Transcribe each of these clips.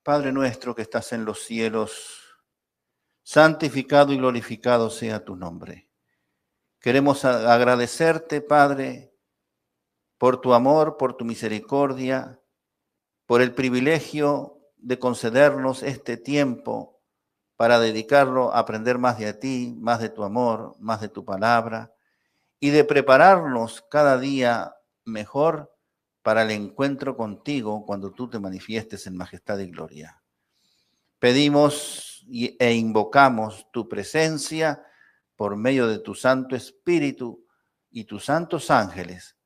Padre nuestro que estás en los cielos, santificado y glorificado sea tu nombre. Queremos agradecerte, Padre, por tu amor, por tu misericordia, por el privilegio de concedernos este tiempo para dedicarlo a aprender más de ti, más de tu amor, más de tu palabra y de prepararnos cada día mejor para el encuentro contigo cuando tú te manifiestes en majestad y gloria. Pedimos e invocamos tu presencia por medio de tu Santo Espíritu y tus santos ángeles,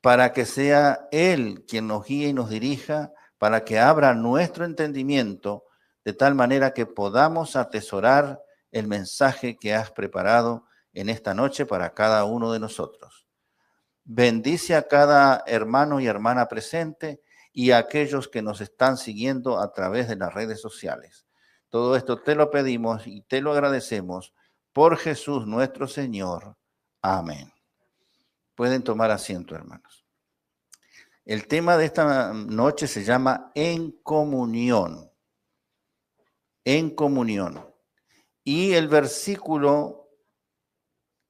para que sea Él quien nos guíe y nos dirija, para que abra nuestro entendimiento de tal manera que podamos atesorar el mensaje que has preparado en esta noche para cada uno de nosotros. Bendice a cada hermano y hermana presente y a aquellos que nos están siguiendo a través de las redes sociales. Todo esto te lo pedimos y te lo agradecemos por Jesús nuestro Señor. Amén. Pueden tomar asiento, hermanos. El tema de esta noche se llama En Comunión. En Comunión. Y el versículo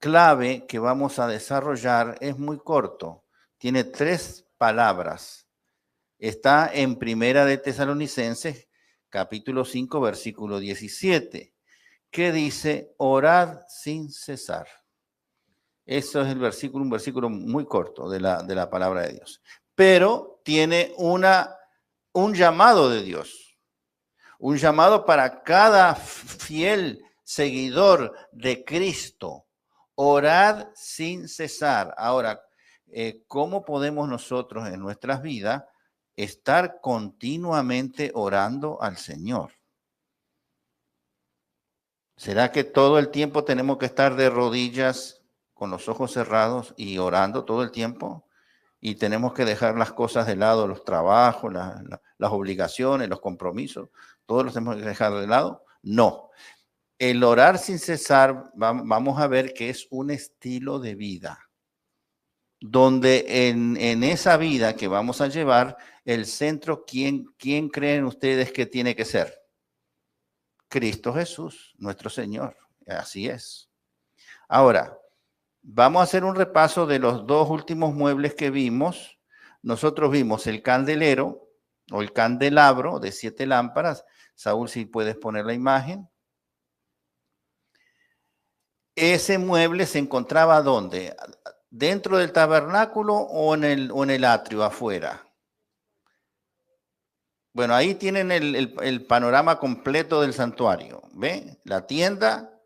clave que vamos a desarrollar es muy corto. Tiene 3 palabras. Está en Primera de Tesalonicenses, capítulo 5, versículo 17, que dice, orad sin cesar. Eso es el versículo, un versículo muy corto de la palabra de Dios. Pero tiene un llamado de Dios, un llamado para cada fiel seguidor de Cristo. Orad sin cesar. Ahora, ¿cómo podemos nosotros en nuestras vidas estar continuamente orando al Señor? ¿Será que todo el tiempo tenemos que estar de rodillas con los ojos cerrados y orando todo el tiempo? Y tenemos que dejar las cosas de lado, los trabajos, las obligaciones, los compromisos, todos los tenemos que dejar de lado. No. El orar sin cesar, vamos a ver que es un estilo de vida, donde en esa vida que vamos a llevar, el centro, ¿quién creen ustedes que tiene que ser? Cristo Jesús, nuestro Señor. Así es. Ahora, vamos a hacer un repaso de los 2 últimos muebles que vimos. Nosotros vimos el candelero o el candelabro de 7 lámparas. Saúl, si puedes poner la imagen. Ese mueble se encontraba ¿dónde? ¿Dentro del tabernáculo o en el atrio afuera? Bueno, ahí tienen el panorama completo del santuario. ¿Ve? La tienda,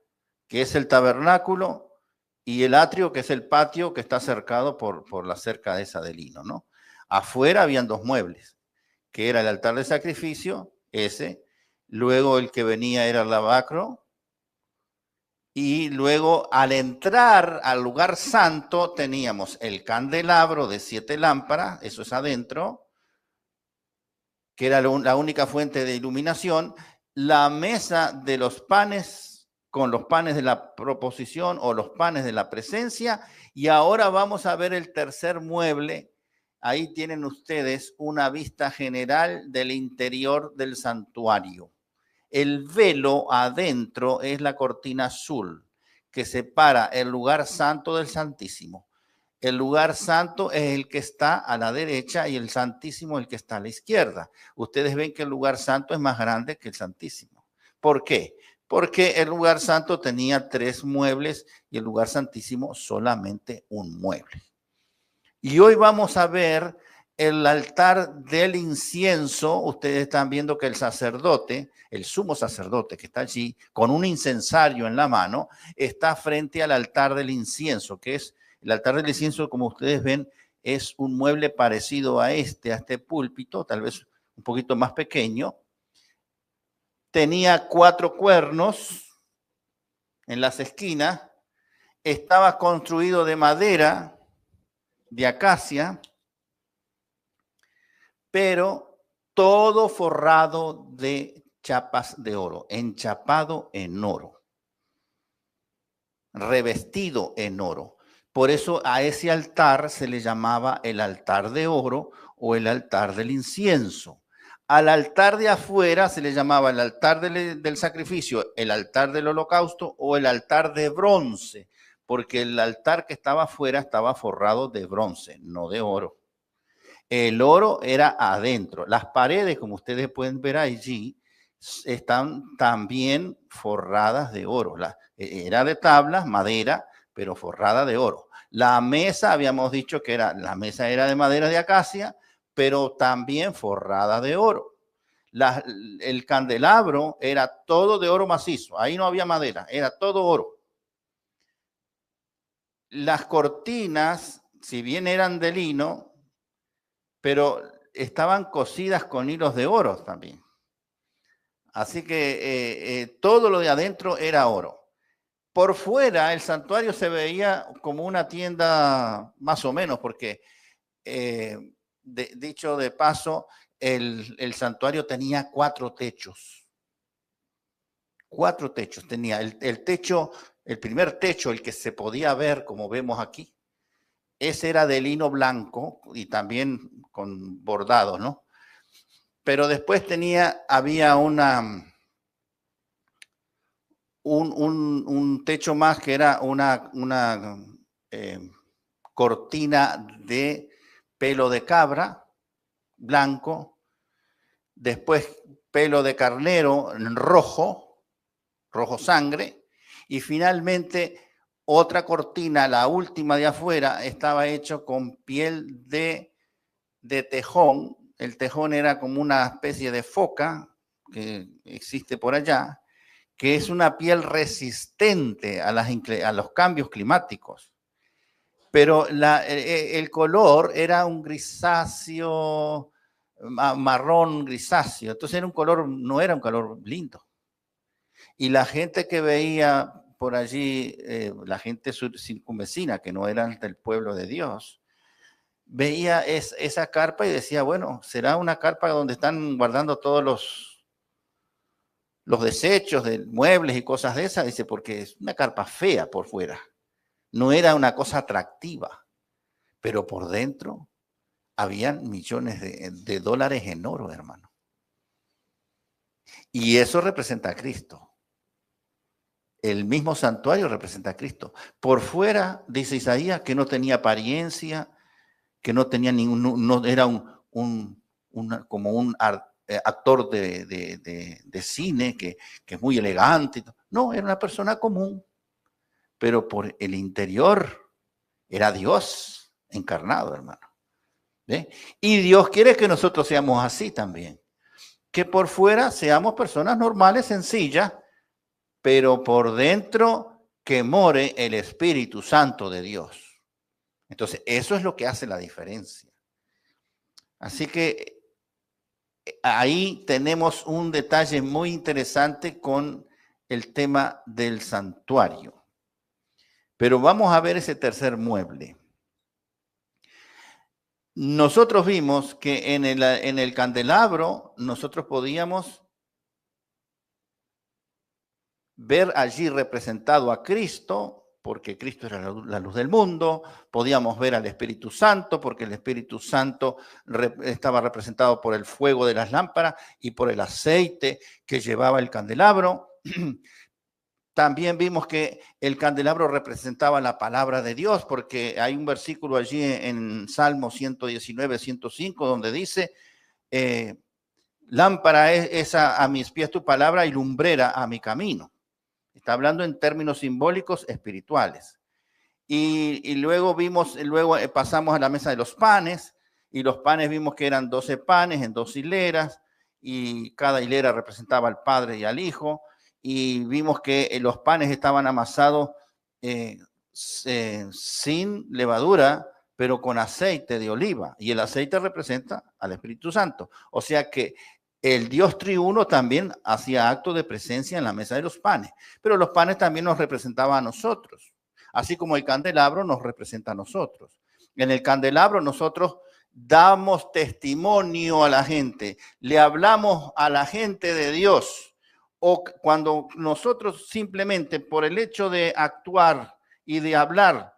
que es el tabernáculo, y el atrio, que es el patio que está cercado por la cerca esa de lino, ¿no? Afuera habían 2 muebles, que era el altar de sacrificio, ese, luego el que venía era el lavacro, y luego al entrar al lugar santo teníamos el candelabro de 7 lámparas, eso es adentro, que era la única fuente de iluminación, la mesa de los panes con los panes de la proposición o los panes de la presencia. Y ahora vamos a ver el tercer mueble. Ahí tienen ustedes una vista general del interior del santuario. El velo adentro es la cortina azul que separa el lugar santo del santísimo. El lugar santo es el que está a la derecha y el santísimo el que está a la izquierda. Ustedes ven que el lugar santo es más grande que el santísimo. ¿Por qué? Porque el lugar santo tenía 3 muebles y el lugar santísimo solamente un mueble. Y hoy vamos a ver el altar del incienso. Ustedes están viendo que el sacerdote, el sumo sacerdote que está allí con un incensario en la mano, está frente al altar del incienso, que es el altar del incienso, como ustedes ven, es un mueble parecido a este púlpito, tal vez un poquito más pequeño. Tenía 4 cuernos en las esquinas, estaba construido de madera, de acacia, pero todo forrado de chapas de oro, enchapado en oro, revestido en oro. Por eso a ese altar se le llamaba el altar de oro o el altar del incienso. Al altar de afuera se le llamaba el altar del sacrificio, el altar del holocausto o el altar de bronce, porque el altar que estaba afuera estaba forrado de bronce, no de oro. El oro era adentro. Las paredes, como ustedes pueden ver allí, están también forradas de oro. Era de tablas, madera, pero forrada de oro. La mesa, habíamos dicho que la mesa era de madera de acacia, pero también forrada de oro. El candelabro era todo de oro macizo. Ahí no había madera, era todo oro. Las cortinas, si bien eran de lino, pero estaban cosidas con hilos de oro también. Así que todo lo de adentro era oro. Por fuera, el santuario se veía como una tienda más o menos, porque dicho de paso, el santuario tenía 4 techos. 4 techos tenía. El techo, el primer techo, el que se podía ver, como vemos aquí, ese era de lino blanco y también con bordados, ¿no? Pero después había un techo más que era una cortina de pelo de cabra blanco, después pelo de carnero rojo sangre, y finalmente otra cortina, la última de afuera, estaba hecho con piel de tejón. El tejón era como una especie de foca que existe por allá, que es una piel resistente a los cambios climáticos. Pero el color era un grisáceo, marrón grisáceo. Entonces no era un color lindo. Y la gente que veía por allí, la gente circunvecina, que no eran del pueblo de Dios, veía esa carpa y decía, bueno, será una carpa donde están guardando todos los desechos de muebles y cosas de esas. Dice, porque es una carpa fea por fuera. No era una cosa atractiva, pero por dentro habían millones de dólares en oro, hermano. Y eso representa a Cristo. El mismo santuario representa a Cristo. Por fuera, dice Isaías, que no tenía apariencia, que no tenía no era como un actor de cine que es muy elegante. No, era una persona común, pero por el interior era Dios encarnado, hermano. ¿Ve? Y Dios quiere que nosotros seamos así también. Que por fuera seamos personas normales, sencillas, pero por dentro que more el Espíritu Santo de Dios. Entonces, eso es lo que hace la diferencia. Así que ahí tenemos un detalle muy interesante con el tema del santuario. Pero vamos a ver ese tercer mueble. Nosotros vimos que en el candelabro nosotros podíamos ver allí representado a Cristo, porque Cristo era la luz del mundo. Podíamos ver al Espíritu Santo, porque el Espíritu Santo estaba representado por el fuego de las lámparas y por el aceite que llevaba el candelabro. También vimos que el candelabro representaba la palabra de Dios, porque hay un versículo allí en Salmo 119, 105, donde dice, lámpara es a mis pies tu palabra y lumbrera a mi camino. Está hablando en términos simbólicos espirituales. Y luego pasamos a la mesa de los panes, y los panes vimos que eran 12 panes en 2 hileras, y cada hilera representaba al Padre y al Hijo, y vimos que los panes estaban amasados sin levadura, pero con aceite de oliva, y el aceite representa al Espíritu Santo. O sea que el Dios triuno también hacía acto de presencia en la mesa de los panes, pero los panes también nos representaban a nosotros, así como el candelabro nos representa a nosotros. En el candelabro nosotros damos testimonio a la gente, le hablamos a la gente de Dios, o cuando nosotros simplemente por el hecho de actuar y de hablar,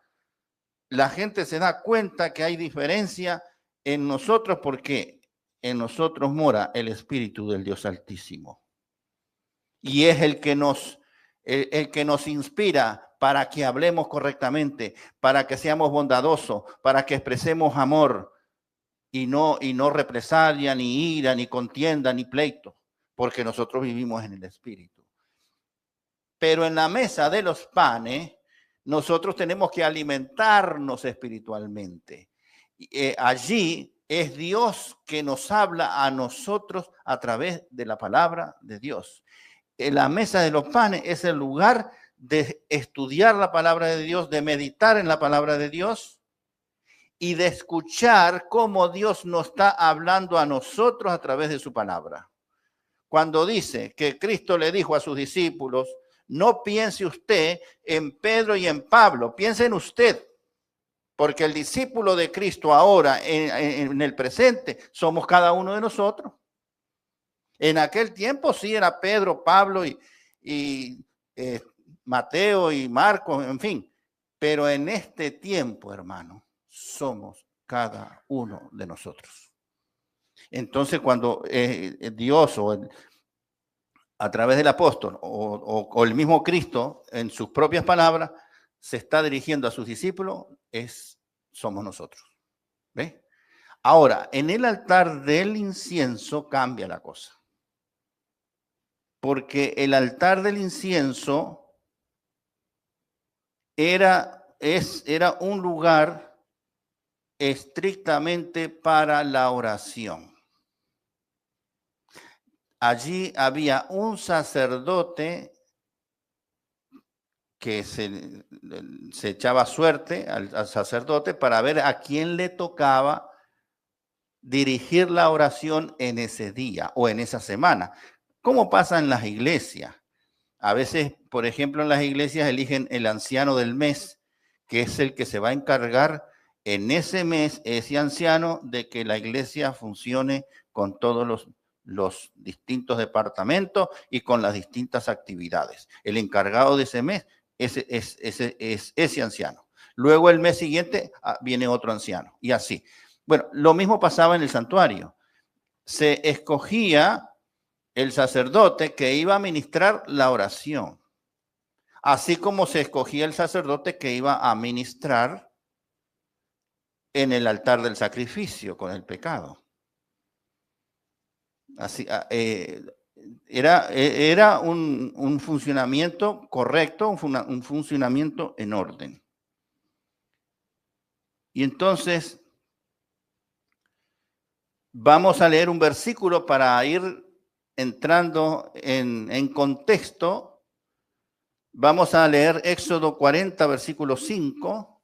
la gente se da cuenta que hay diferencia en nosotros porque en nosotros mora el Espíritu del Dios Altísimo. Y es el que nos inspira para que hablemos correctamente, para que seamos bondadosos, para que expresemos amor y no represalia, ni ira, ni contienda, ni pleito, porque nosotros vivimos en el Espíritu. Pero en la mesa de los panes, nosotros tenemos que alimentarnos espiritualmente. Allí es Dios que nos habla a nosotros a través de la palabra de Dios. En la mesa de los panes es el lugar de estudiar la palabra de Dios, de meditar en la palabra de Dios y de escuchar cómo Dios nos está hablando a nosotros a través de su palabra. Cuando dice que Cristo le dijo a sus discípulos, no piense usted en Pedro y en Pablo, piense en usted, porque el discípulo de Cristo ahora, en el presente, somos cada uno de nosotros. En aquel tiempo sí era Pedro, Pablo y Mateo y Marcos, en fin. Pero en este tiempo, hermano, somos cada uno de nosotros. Entonces, cuando Dios a través del apóstol o el mismo Cristo, en sus propias palabras, se está dirigiendo a sus discípulos, somos nosotros. ¿Ve? Ahora, en el altar del incienso cambia la cosa. Porque el altar del incienso era un lugar estrictamente para la oración. Allí había un sacerdote que se echaba suerte al sacerdote para ver a quién le tocaba dirigir la oración en ese día o en esa semana. ¿Cómo pasa en las iglesias? A veces, por ejemplo, en las iglesias eligen el anciano del mes, que es el que se va a encargar en ese mes, ese anciano, de que la iglesia funcione con todos los distintos departamentos y con las distintas actividades. El encargado de ese mes es ese anciano. Luego el mes siguiente viene otro anciano y así. Bueno, lo mismo pasaba en el santuario. Se escogía el sacerdote que iba a ministrar la oración, así como se escogía el sacerdote que iba a ministrar en el altar del sacrificio con el pecado. Así, era un funcionamiento correcto, un funcionamiento en orden. Y entonces vamos a leer un versículo para ir entrando en contexto. Vamos a leer Éxodo 40, versículo 5.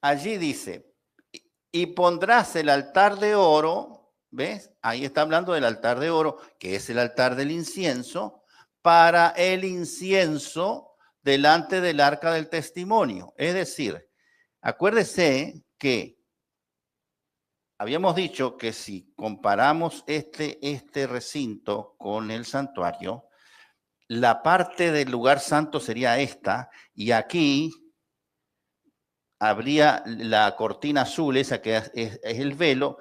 Allí dice, y pondrás el altar de oro, ¿ves? Ahí está hablando del altar de oro, que es el altar del incienso, para el incienso delante del arca del testimonio. Es decir, acuérdese que habíamos dicho que si comparamos este recinto con el santuario, la parte del lugar santo sería esta, y aquí habría la cortina azul, esa que es el velo,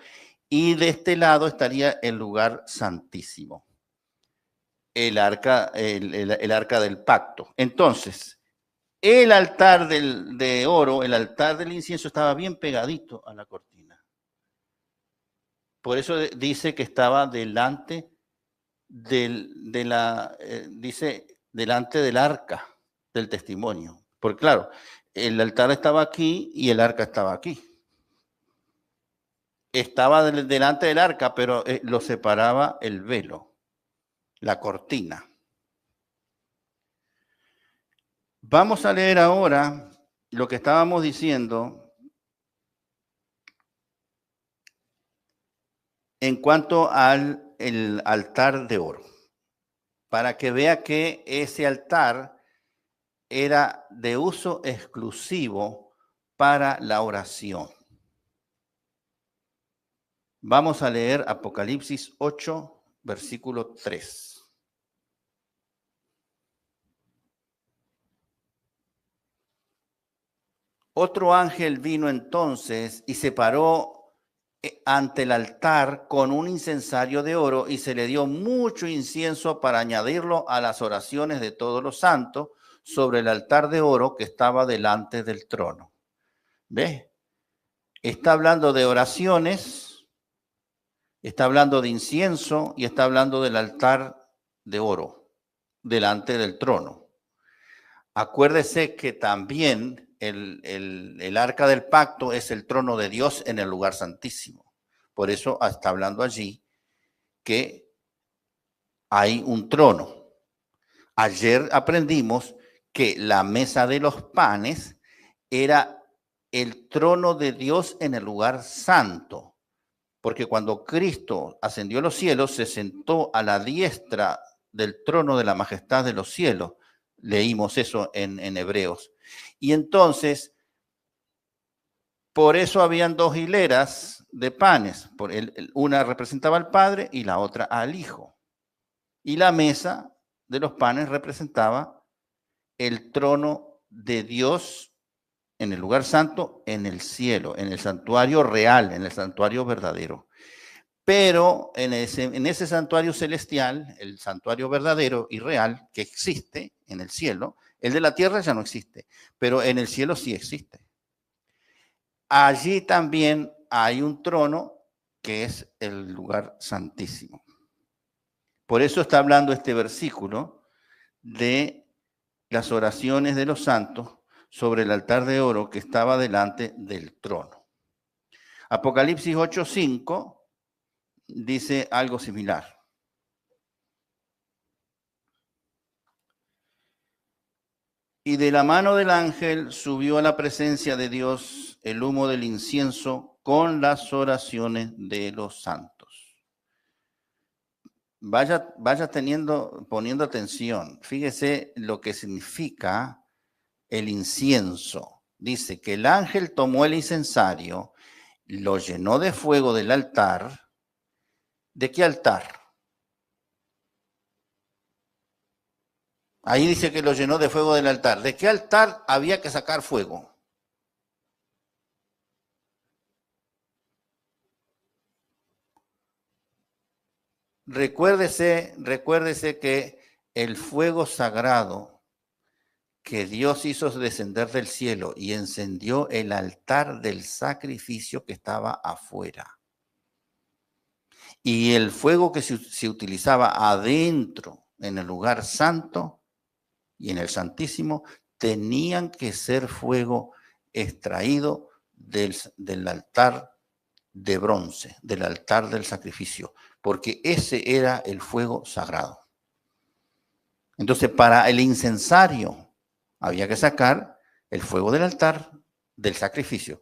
y de este lado estaría el lugar santísimo, el arca del pacto. Entonces, el altar de oro, el altar del incienso estaba bien pegadito a la cortina. Por eso dice que estaba delante dice delante del arca del testimonio. Porque claro, el altar estaba aquí y el arca estaba aquí. Estaba delante del arca, pero lo separaba el velo, la cortina. Vamos a leer ahora lo que estábamos diciendo en cuanto al altar de oro, para que vea que ese altar era de uso exclusivo para la oración. Vamos a leer Apocalipsis 8, versículo 3. Otro ángel vino entonces y se paró ante el altar con un incensario de oro y se le dio mucho incienso para añadirlo a las oraciones de todos los santos sobre el altar de oro que estaba delante del trono. ¿Ves? Está hablando de oraciones, está hablando de incienso y está hablando del altar de oro delante del trono. Acuérdese que también el arca del pacto es el trono de Dios en el lugar santísimo. Por eso está hablando allí que hay un trono. Ayer aprendimos que la mesa de los panes era el trono de Dios en el lugar santo. Porque cuando Cristo ascendió a los cielos, se sentó a la diestra del trono de la majestad de los cielos. Leímos eso en Hebreos. Y entonces, por eso habían dos hileras de panes. Una representaba al Padre y la otra al Hijo. Y la mesa de los panes representaba el trono de Dios en el lugar santo, en el cielo, en el santuario real, en el santuario verdadero. Pero en ese santuario celestial, el santuario verdadero y real que existe en el cielo, el de la tierra ya no existe, pero en el cielo sí existe. Allí también hay un trono que es el lugar santísimo. Por eso está hablando este versículo de las oraciones de los santos sobre el altar de oro que estaba delante del trono. Apocalipsis 8:5 dice algo similar. Y de la mano del ángel subió a la presencia de Dios el humo del incienso con las oraciones de los santos. Vaya poniendo atención. Fíjese lo que significa el incienso. Dice que el ángel tomó el incensario, lo llenó de fuego del altar. ¿De qué altar? Ahí dice que lo llenó de fuego del altar. ¿De qué altar había que sacar fuego? Recuérdese que el fuego sagrado que Dios hizo descender del cielo y encendió el altar del sacrificio que estaba afuera. Y el fuego que se utilizaba adentro, en el lugar santo y en el santísimo, tenían que ser fuego extraído del altar de bronce, del altar del sacrificio, porque ese era el fuego sagrado. Entonces, para el incensario había que sacar el fuego del altar del sacrificio.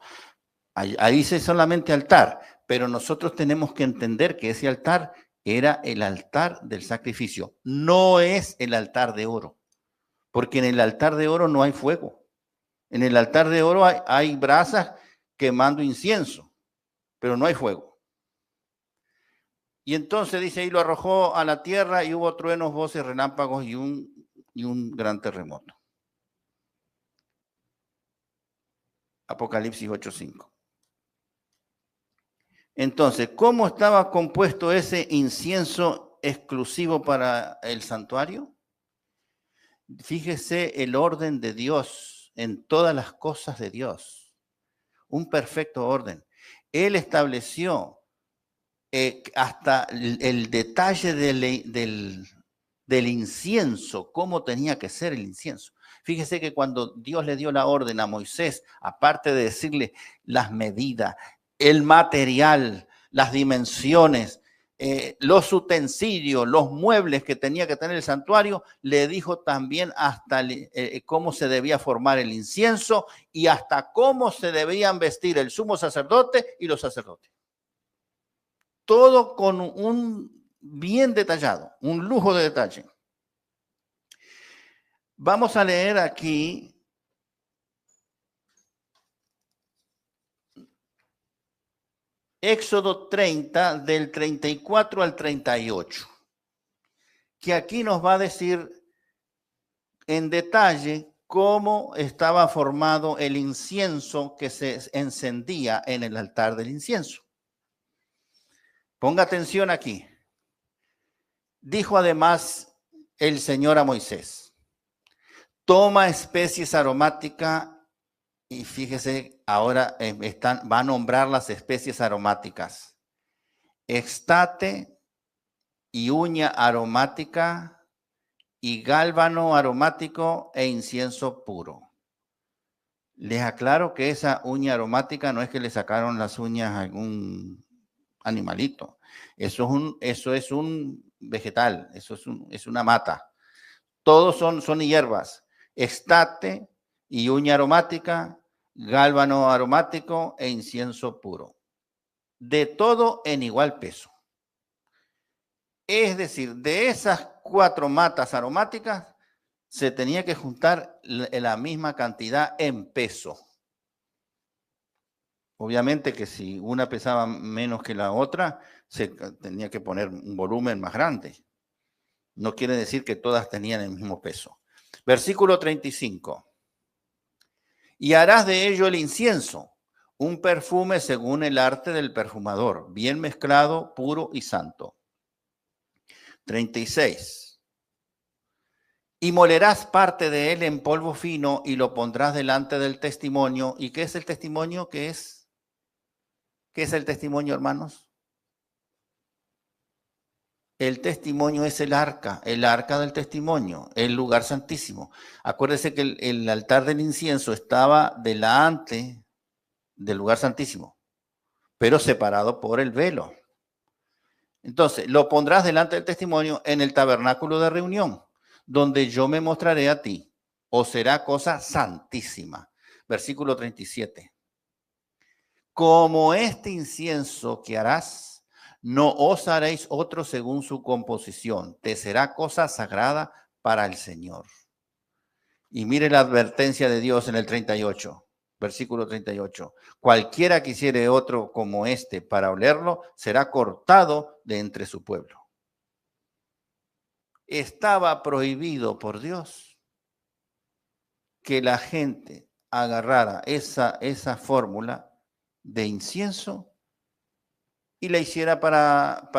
Ahí dice solamente altar, pero nosotros tenemos que entender que ese altar era el altar del sacrificio, no es el altar de oro, porque en el altar de oro no hay fuego. En el altar de oro hay brasas quemando incienso, pero no hay fuego. Y entonces dice, ahí lo arrojó a la tierra y hubo truenos, voces, relámpagos y un gran terremoto. Apocalipsis 8:5. Entonces, ¿cómo estaba compuesto ese incienso exclusivo para el santuario? Fíjese el orden de Dios en todas las cosas de Dios. Un perfecto orden. Él estableció hasta el detalle del incienso, cómo tenía que ser el incienso. Fíjese que cuando Dios le dio la orden a Moisés, aparte de decirle las medidas, el material, las dimensiones, los utensilios, los muebles que tenía que tener el santuario, le dijo también hasta cómo se debía formar el incienso y hasta cómo se debían vestir el sumo sacerdote y los sacerdotes. Todo con un bien detallado, un lujo de detalle. Vamos a leer aquí Éxodo 30, del 34 al 38, que aquí nos va a decir en detalle cómo estaba formado el incienso que se encendía en el altar del incienso. Ponga atención aquí. Dijo además el Señor a Moisés: toma especies aromáticas, y fíjese, ahora va a nombrar las especies aromáticas: extate y uña aromática y gálbano aromático e incienso puro. Les aclaro que esa uña aromática no es que le sacaron las uñas a algún animalito. Eso es un vegetal, es una mata. Todos son hierbas: extate y uña aromática, gálbano aromático e incienso puro. De todo en igual peso. Es decir, de esas 4 matas aromáticas se tenía que juntar la misma cantidad en peso. Obviamente que si una pesaba menos que la otra, se tenía que poner un volumen más grande. No quiere decir que todas tenían el mismo peso. Versículo 35. Y harás de ello el incienso, un perfume según el arte del perfumador, bien mezclado, puro y santo. 36. Y molerás parte de él en polvo fino y lo pondrás delante del testimonio. ¿Y qué es el testimonio? ¿Qué es el testimonio, hermanos? El testimonio es el arca del testimonio, el lugar santísimo. Acuérdese que el altar del incienso estaba delante del lugar santísimo, pero separado por el velo. Entonces, lo pondrás delante del testimonio en el tabernáculo de reunión, donde yo me mostraré a ti, o será cosa santísima. Versículo 37. Como este incienso que harás, no os haréis otro según su composición, te será cosa sagrada para el Señor. Y mire la advertencia de Dios en el 38, versículo 38. Cualquiera que hiciere otro como este para olerlo, será cortado de entre su pueblo. Estaba prohibido por Dios que la gente agarrara esa fórmula de incienso y la hiciera para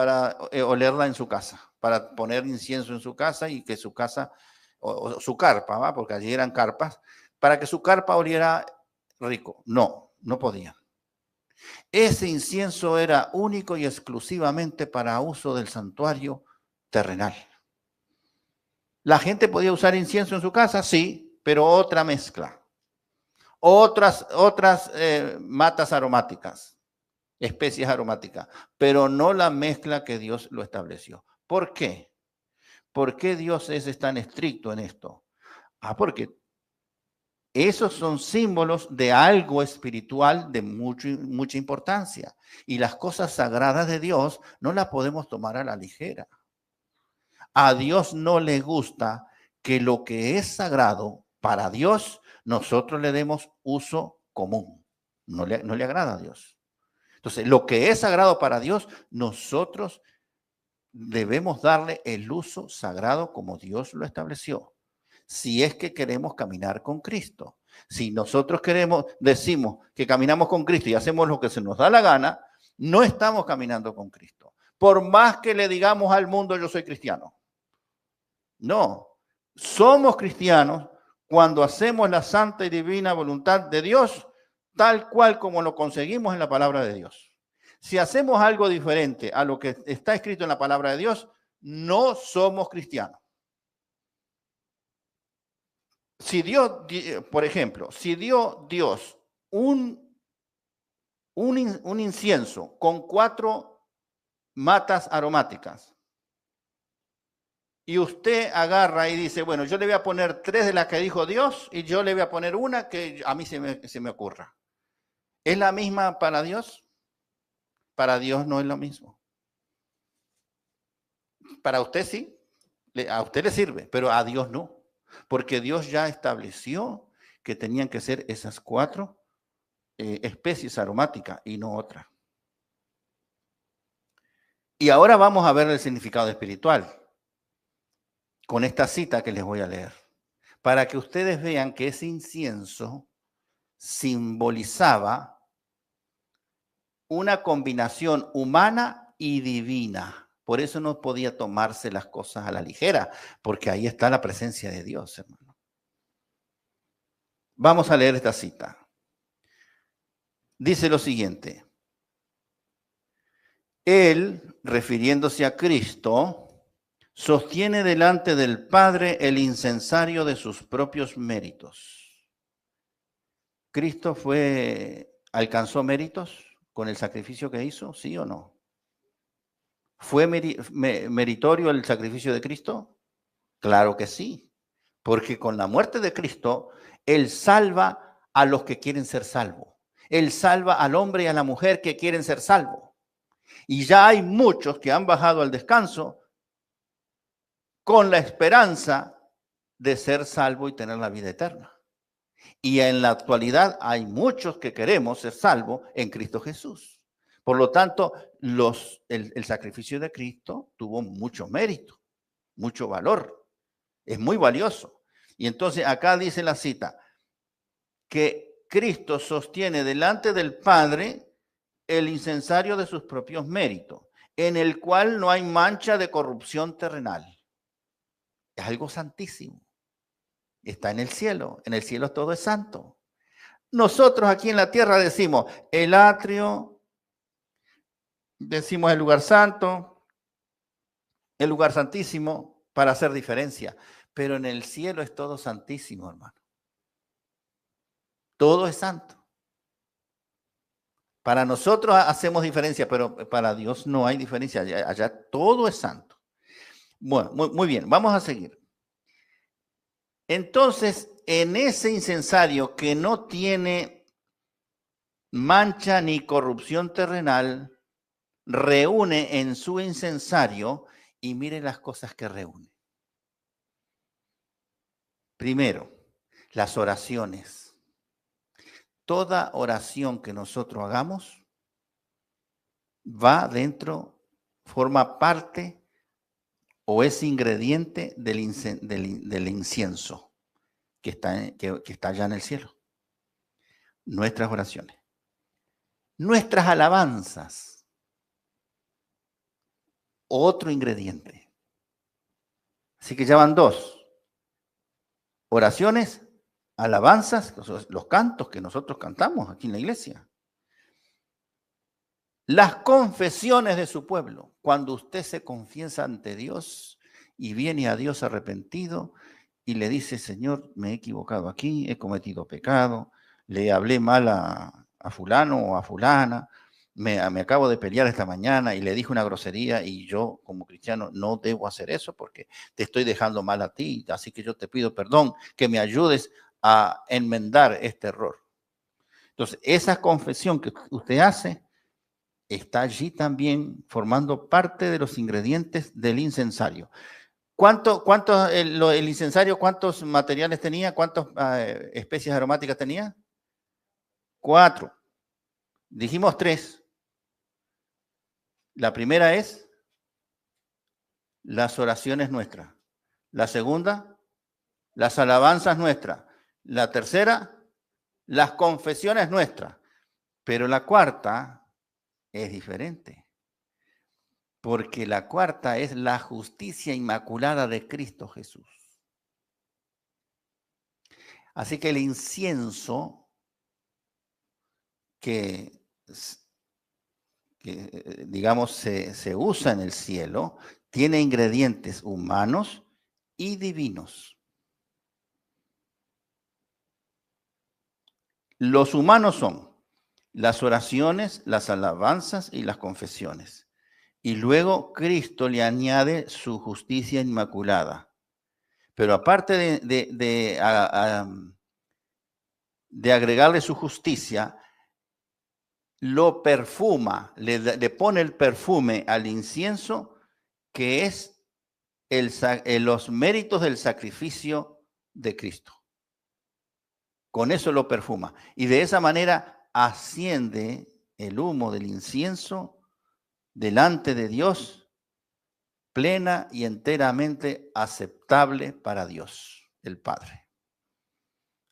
olerla en su casa, para poner incienso en su casa y que su casa, o su carpa, ¿va? Porque allí eran carpas, para que su carpa oliera rico. No, no podían. Ese incienso era único y exclusivamente para uso del santuario terrenal. ¿La gente podía usar incienso en su casa? Sí, pero otra mezcla. Otras matas aromáticas, especies aromáticas, pero no la mezcla que Dios lo estableció. ¿Por qué? ¿Por qué Dios es tan estricto en esto? Porque esos son símbolos de algo espiritual de mucha importancia. Y las cosas sagradas de Dios no las podemos tomar a la ligera. A Dios no le gusta que lo que es sagrado para Dios, nosotros le demos uso común. No le agrada a Dios. Entonces, lo que es sagrado para Dios, nosotros debemos darle el uso sagrado como Dios lo estableció. Si es que queremos caminar con Cristo. Si nosotros decimos que caminamos con Cristo y hacemos lo que se nos da la gana, no estamos caminando con Cristo. Por más que le digamos al mundo, yo soy cristiano. No, somos cristianos cuando hacemos la santa y divina voluntad de Dios, tal cual como lo conseguimos en la palabra de Dios. Si hacemos algo diferente a lo que está escrito en la palabra de Dios, no somos cristianos. Si Dios, por ejemplo, si dio Dios un incienso con 4 matas aromáticas, y usted agarra y dice, bueno, yo le voy a poner 3 de las que dijo Dios y yo le voy a poner una que a mí se me ocurra. ¿Es la misma para Dios? Para Dios no es lo mismo. Para usted sí, a usted le sirve, pero a Dios no. Porque Dios ya estableció que tenían que ser esas 4 especies aromáticas y no otra. Y ahora vamos a ver el significado espiritual con esta cita que les voy a leer. para que ustedes vean que ese incienso simbolizaba una combinación humana y divina. Por eso no podía tomarse las cosas a la ligera, porque ahí está la presencia de Dios, hermano. Vamos a leer esta cita. Dice lo siguiente. Él, refiriéndose a Cristo, sostiene delante del Padre el incensario de sus propios méritos. ¿Cristo alcanzó méritos con el sacrificio que hizo? ¿Sí o no? ¿Fue meritorio el sacrificio de Cristo? Claro que sí, porque con la muerte de Cristo, Él salva a los que quieren ser salvos. Él salva al hombre y a la mujer que quieren ser salvos. Y ya hay muchos que han bajado al descanso con la esperanza de ser salvo y tener la vida eterna. Y en la actualidad hay muchos que queremos ser salvos en Cristo Jesús. Por lo tanto, el sacrificio de Cristo tuvo mucho mérito, mucho valor. Es muy valioso. Y entonces acá dice la cita, que Cristo sostiene delante del Padre el incensario de sus propios méritos, en el cual no hay mancha de corrupción terrenal. Es algo santísimo. Está en el cielo todo es santo. Nosotros aquí en la tierra decimos el atrio, decimos el lugar santo, el lugar santísimo, para hacer diferencia. Pero en el cielo es todo santísimo, hermano. Todo es santo. Para nosotros hacemos diferencia, pero para Dios no hay diferencia. Allá todo es santo. Bueno, muy bien, vamos a seguir. Entonces, en ese incensario que no tiene mancha ni corrupción terrenal, reúne en su incensario, y mire las cosas que reúne. Primero, las oraciones. Toda oración que nosotros hagamos va dentro, forma parte o es ingrediente del incienso que está allá en el cielo. Nuestras oraciones. Nuestras alabanzas. Otro ingrediente. Así que ya van dos. Oraciones, alabanzas, los cantos que nosotros cantamos aquí en la iglesia. Las confesiones de su pueblo. Cuando usted se confiesa ante Dios y viene a Dios arrepentido y le dice, Señor, me he equivocado aquí, he cometido pecado, le hablé mal a fulano o a fulana, me acabo de pelear esta mañana y le dije una grosería y yo como cristiano no debo hacer eso porque te estoy dejando mal a ti, así que yo te pido perdón, que me ayudes a enmendar este error. Entonces, esa confesión que usted hace está allí también formando parte de los ingredientes del incensario. El incensario, cuántos materiales tenía? ¿Cuántas especies aromáticas tenía? 4. Dijimos 3. La primera es las oraciones nuestras. La segunda, las alabanzas nuestras. La tercera, las confesiones nuestras. Pero la cuarta es diferente. Porque la cuarta es la justicia inmaculada de Cristo Jesús. Así que el incienso que digamos, se usa en el cielo, tiene ingredientes humanos y divinos. Los humanos son las oraciones, las alabanzas y las confesiones. Y luego Cristo le añade su justicia inmaculada. Pero aparte de agregarle su justicia, lo perfuma, le pone el perfume al incienso, que es los méritos del sacrificio de Cristo. Con eso lo perfuma. Y de esa manera asciende el humo del incienso delante de Dios, plena y enteramente aceptable para Dios, el Padre.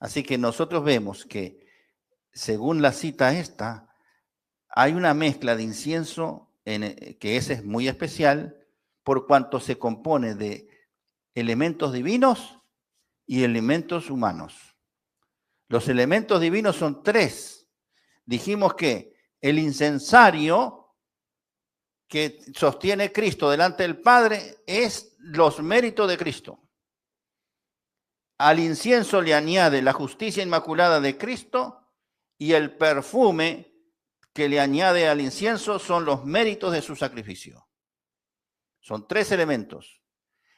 Así que nosotros vemos que, según la cita esta, hay una mezcla de incienso que ese es muy especial por cuanto se compone de elementos divinos y elementos humanos. Los elementos divinos son tres. Dijimos que el incensario que sostiene Cristo delante del Padre es los méritos de Cristo. Al incienso le añade la justicia inmaculada de Cristo y el perfume que le añade al incienso son los méritos de su sacrificio. Son tres elementos.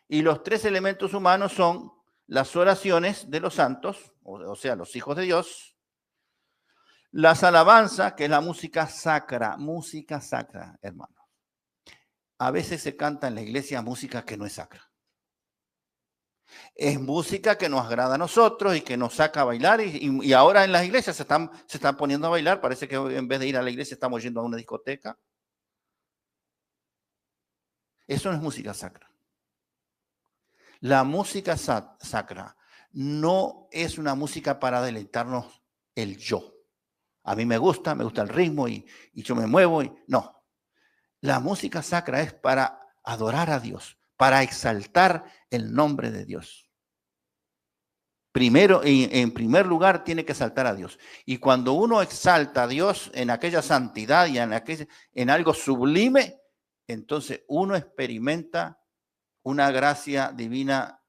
Y los tres elementos humanos son las oraciones de los santos, o sea, los hijos de Dios, las alabanzas, que es la música sacra, hermanos. A veces se canta en la iglesia música que no es sacra. Es música que nos agrada a nosotros y que nos saca a bailar y ahora en las iglesias se están poniendo a bailar. Parece que en vez de ir a la iglesia estamos yendo a una discoteca. Eso no es música sacra. La música sacra no es una música para deleitarnos el yo. A mí me gusta el ritmo y yo me muevo. No. La música sacra es para adorar a Dios, para exaltar el nombre de Dios. Primero, en primer lugar, tiene que exaltar a Dios. Y cuando uno exalta a Dios en aquella santidad y en algo sublime, entonces uno experimenta una gracia divina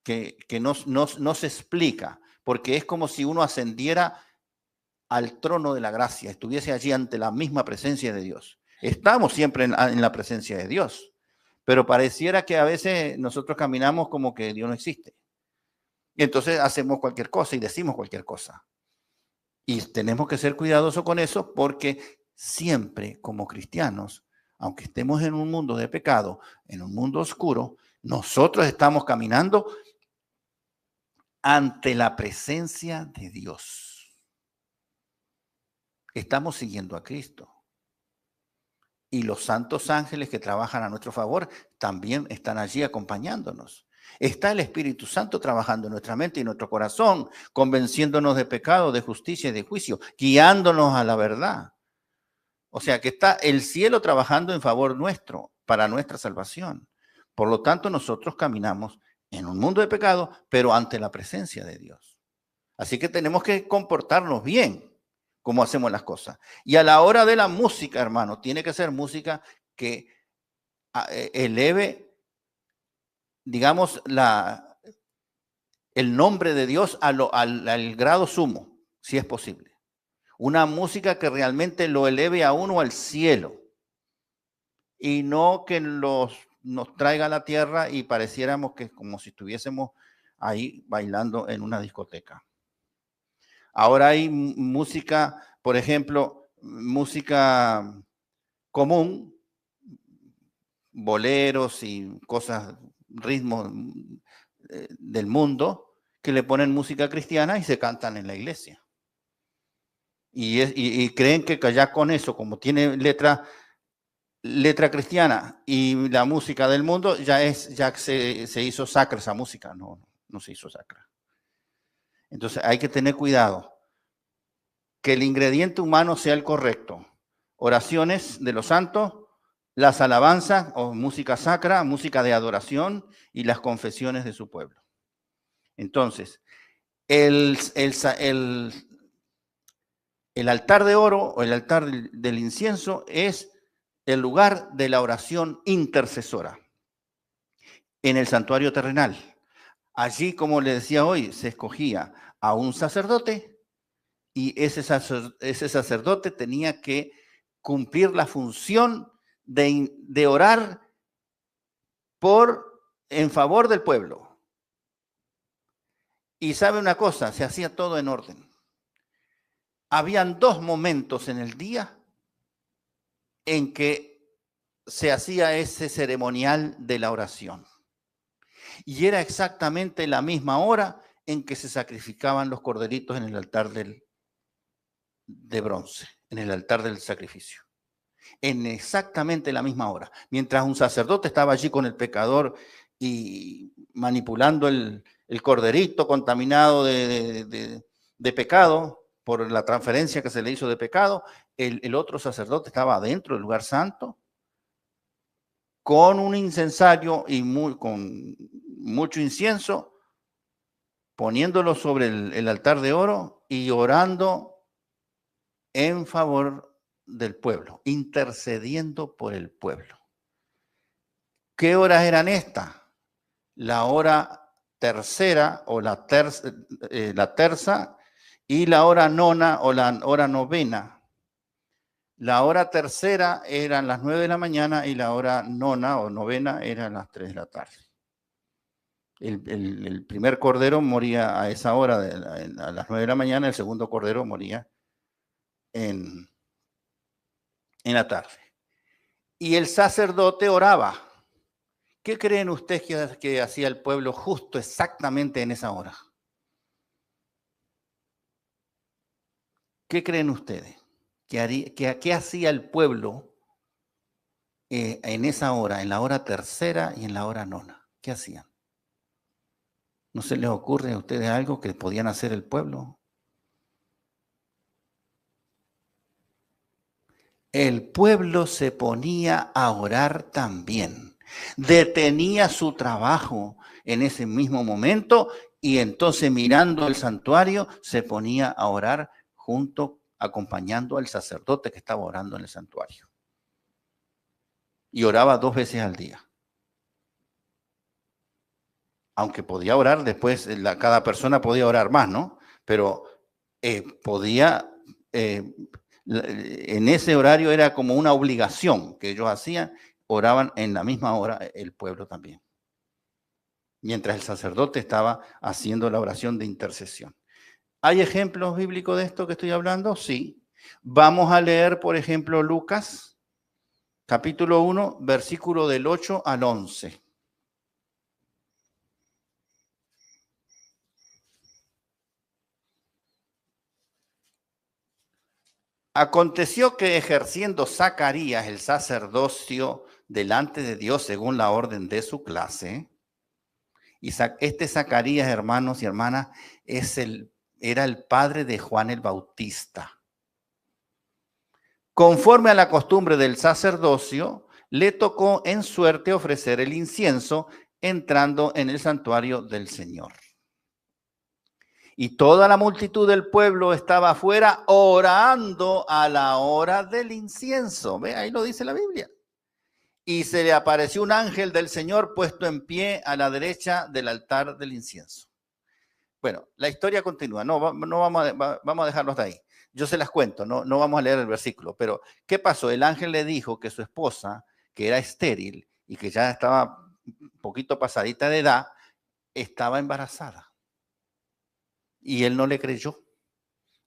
que no se explica, porque es como si uno ascendiera al trono de la gracia, estuviese allí ante la misma presencia de Dios. Estamos siempre en la presencia de Dios, pero pareciera que a veces nosotros caminamos como que Dios no existe. Y entonces hacemos cualquier cosa y decimos cualquier cosa. Y tenemos que ser cuidadosos con eso porque siempre como cristianos, aunque estemos en un mundo de pecado, en un mundo oscuro, nosotros estamos caminando ante la presencia de Dios. Estamos siguiendo a Cristo. Y los santos ángeles que trabajan a nuestro favor también están allí acompañándonos. Está el Espíritu Santo trabajando en nuestra mente y en nuestro corazón, convenciéndonos de pecado, de justicia y de juicio, guiándonos a la verdad. O sea que está el cielo trabajando en favor nuestro, para nuestra salvación. Por lo tanto, nosotros caminamos en un mundo de pecado, pero ante la presencia de Dios. Así que tenemos que comportarnos bien como hacemos las cosas. Y a la hora de la música, hermano, tiene que ser música que eleve, digamos, el nombre de Dios al grado sumo, si es posible. Una música que realmente lo eleve a uno al cielo y no que nos traiga a la tierra y pareciéramos que como si estuviésemos ahí bailando en una discoteca. Ahora hay música, por ejemplo, música común, boleros y cosas, ritmos del mundo, que le ponen música cristiana y se cantan en la iglesia. Y creen que ya con eso, como tiene letra cristiana y la música del mundo, ya se hizo sacra esa música. No se hizo sacra. Entonces hay que tener cuidado que el ingrediente humano sea el correcto. Oraciones de los santos, las alabanzas o música sacra, música de adoración y las confesiones de su pueblo. Entonces, el altar de oro o el altar del incienso es el lugar de la oración intercesora en el santuario terrenal. Allí, como le decía hoy, se escogía a un sacerdote y ese sacerdote tenía que cumplir la función de orar en favor del pueblo. Y sabe una cosa, se hacía todo en orden. Habían 2 momentos en el día en que se hacía ese ceremonial de la oración. Y era exactamente la misma hora en que se sacrificaban los corderitos en el altar de bronce, en el altar del sacrificio. En exactamente la misma hora. Mientras un sacerdote estaba allí con el pecador y manipulando el el corderito contaminado de pecado, por la transferencia que se le hizo de pecado. El otro sacerdote estaba adentro del lugar santo, con un incensario y con mucho incienso, poniéndolo sobre el altar de oro y orando en favor del pueblo, intercediendo por el pueblo. ¿Qué horas eran estas? La hora tercera o la terza y la hora nona o la hora novena. La hora tercera eran las 9 de la mañana y la hora nona o novena eran las 3 de la tarde. El primer cordero moría a esa hora, a las 9 de la mañana, el segundo cordero moría en la tarde. Y el sacerdote oraba. ¿Qué creen ustedes que hacía el pueblo justo exactamente en esa hora? ¿Qué creen ustedes? ¿Qué hacía el pueblo en esa hora, en la hora tercera y en la hora nona? ¿Qué hacían? ¿No se les ocurre a ustedes algo que podían hacer el pueblo? El pueblo se ponía a orar también. Detenía su trabajo en ese mismo momento y entonces mirando el santuario se ponía a orar acompañando al sacerdote que estaba orando en el santuario. Y oraba 2 veces al día. Aunque podía orar después, cada persona podía orar más, ¿no? Pero en ese horario era como una obligación que ellos hacían, oraban en la misma hora el pueblo también. Mientras el sacerdote estaba haciendo la oración de intercesión. ¿Hay ejemplos bíblicos de esto que estoy hablando? Sí. Vamos a leer, por ejemplo, Lucas, capítulo 1, versículo del 8 al 11. Aconteció que ejerciendo Zacarías el sacerdocio delante de Dios según la orden de su clase, y este Zacarías, hermanos y hermanas, era el padre de Juan el Bautista. Conforme a la costumbre del sacerdocio, le tocó en suerte ofrecer el incienso entrando en el santuario del Señor. Y toda la multitud del pueblo estaba afuera orando a la hora del incienso. ¿Ve? Ahí lo dice la Biblia. Y se le apareció un ángel del Señor puesto en pie a la derecha del altar del incienso. Bueno, la historia continúa. No vamos a dejarlo hasta ahí. Yo se las cuento, no vamos a leer el versículo. Pero, ¿qué pasó? El ángel le dijo que su esposa, que era estéril y que ya estaba un poquito pasadita de edad, estaba embarazada. Y él no le creyó.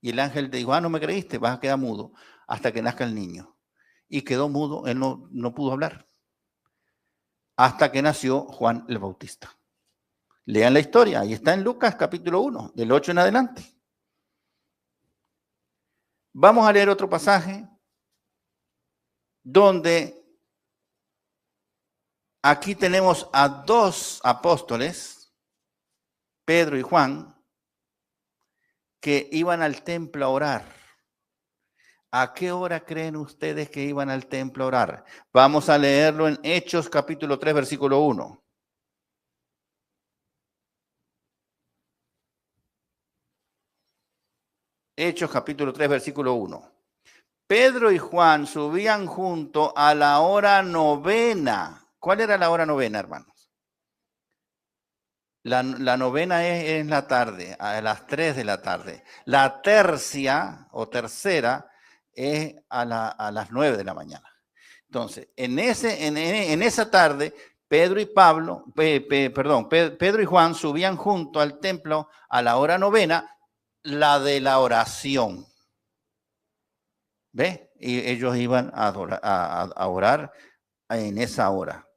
Y el ángel le dijo, no me creíste, vas a quedar mudo hasta que nazca el niño. Y quedó mudo, él no pudo hablar. Hasta que nació Juan el Bautista. Lean la historia, ahí está en Lucas capítulo 1, del 8 en adelante. Vamos a leer otro pasaje donde aquí tenemos a 2 apóstoles, Pedro y Juan, que iban al templo a orar. ¿A qué hora creen ustedes que iban al templo a orar? Vamos a leerlo en Hechos capítulo 3, versículo 1. Hechos capítulo 3, versículo 1. Pedro y Juan subían junto a la hora novena. ¿Cuál era la hora novena, hermanos? La novena es en la tarde, a las 3 de la tarde. La tercia o tercera es a las 9 de la mañana. Entonces, en esa tarde, Pedro y Juan subían junto al templo a la hora novena, la de la oración. ¿Ve? Y ellos iban a orar en esa hora.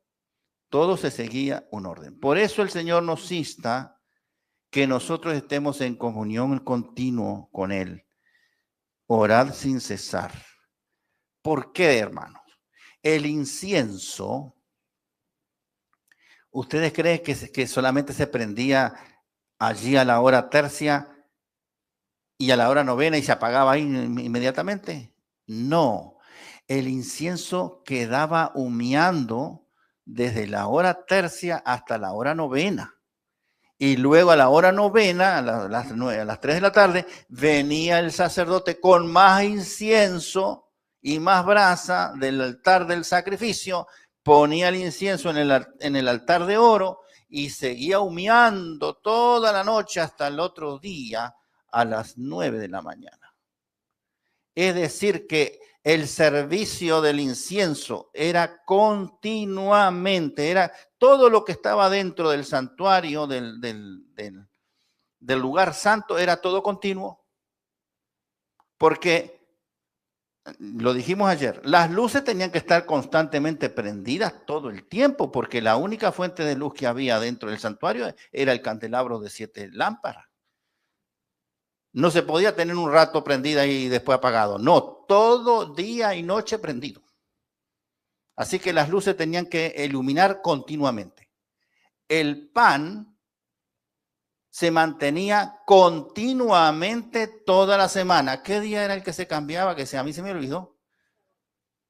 Todo se seguía un orden. Por eso el Señor nos insta que nosotros estemos en comunión continuo con Él. Orad sin cesar. ¿Por qué, hermanos? El incienso, ¿ustedes creen que solamente se prendía allí a la hora tercia y a la hora novena y se apagaba ahí inmediatamente? No, el incienso quedaba humeando desde la hora tercia hasta la hora novena. Y luego a la hora novena, a las 3 de la tarde, venía el sacerdote con más incienso y más brasa del altar del sacrificio, ponía el incienso en el altar de oro y seguía humeando toda la noche hasta el otro día a las 9 de la mañana. Es decir, que el servicio del incienso era continuamente, era todo lo que estaba dentro del santuario, del lugar santo, era todo continuo. Porque, lo dijimos ayer, las luces tenían que estar constantemente prendidas todo el tiempo, porque la única fuente de luz que había dentro del santuario era el candelabro de 7 lámparas. No se podía tener un rato prendida y después apagado. No, todo día y noche prendido. Así que las luces tenían que iluminar continuamente. El pan se mantenía continuamente toda la semana. ¿Qué día era el que se cambiaba? Que a mí se me olvidó.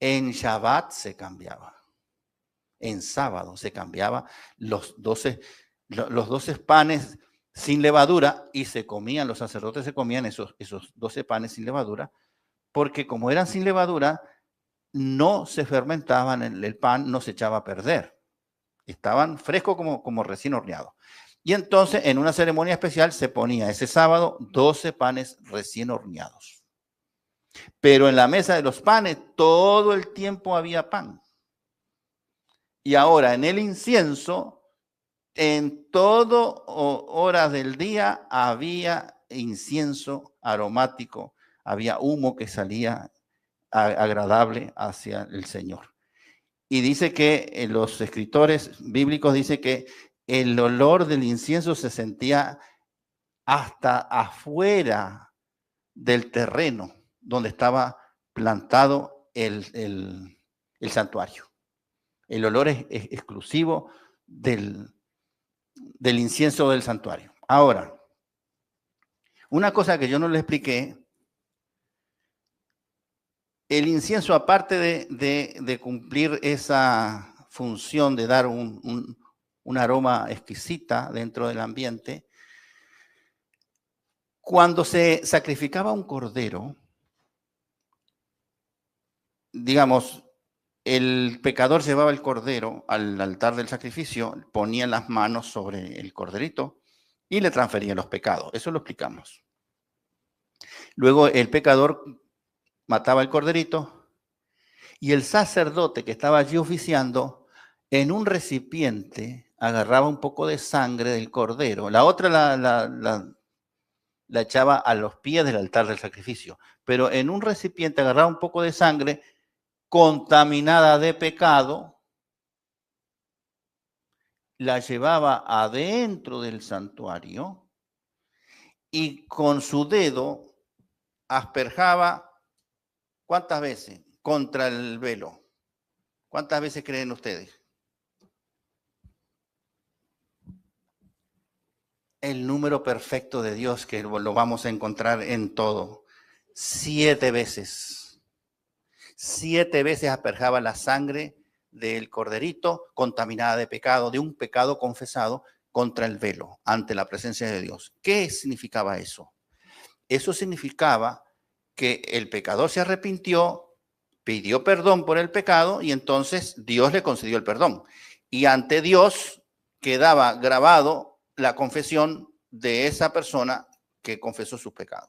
En Shabbat se cambiaba. En sábado se cambiaba los 12 panes sin levadura y se comían, los sacerdotes se comían esos 12 panes sin levadura, porque como eran sin levadura, no se fermentaban, el pan no se echaba a perder. Estaban frescos como recién horneados. Y entonces en una ceremonia especial se ponía ese sábado 12 panes recién horneados. Pero en la mesa de los panes todo el tiempo había pan. Y ahora en el incienso, en todas horas del día había incienso aromático, había humo que salía agradable hacia el Señor. Y dice que los escritores bíblicos dicen que el olor del incienso se sentía hasta afuera del terreno donde estaba plantado el santuario. El olor es exclusivo del incienso del santuario. Ahora, una cosa que yo no le expliqué, el incienso, aparte de cumplir esa función de dar un aroma exquisita dentro del ambiente, cuando se sacrificaba un cordero, digamos, el pecador llevaba el cordero al altar del sacrificio, ponía las manos sobre el corderito y le transfería los pecados. Eso lo explicamos. Luego el pecador mataba el corderito y el sacerdote que estaba allí oficiando, en un recipiente agarraba un poco de sangre del cordero, la otra la echaba a los pies del altar del sacrificio, pero en un recipiente agarraba un poco de sangre contaminada de pecado, la llevaba adentro del santuario y con su dedo asperjaba, ¿cuántas veces? Contra el velo. ¿Cuántas veces creen ustedes? El número perfecto de Dios, que lo vamos a encontrar en todo. 7 veces. 7 veces asperjaba la sangre del corderito contaminada de pecado, de un pecado confesado contra el velo, ante la presencia de Dios. ¿Qué significaba eso? Eso significaba que el pecador se arrepintió, pidió perdón por el pecado y entonces Dios le concedió el perdón. Y ante Dios quedaba grabado la confesión de esa persona que confesó sus pecados,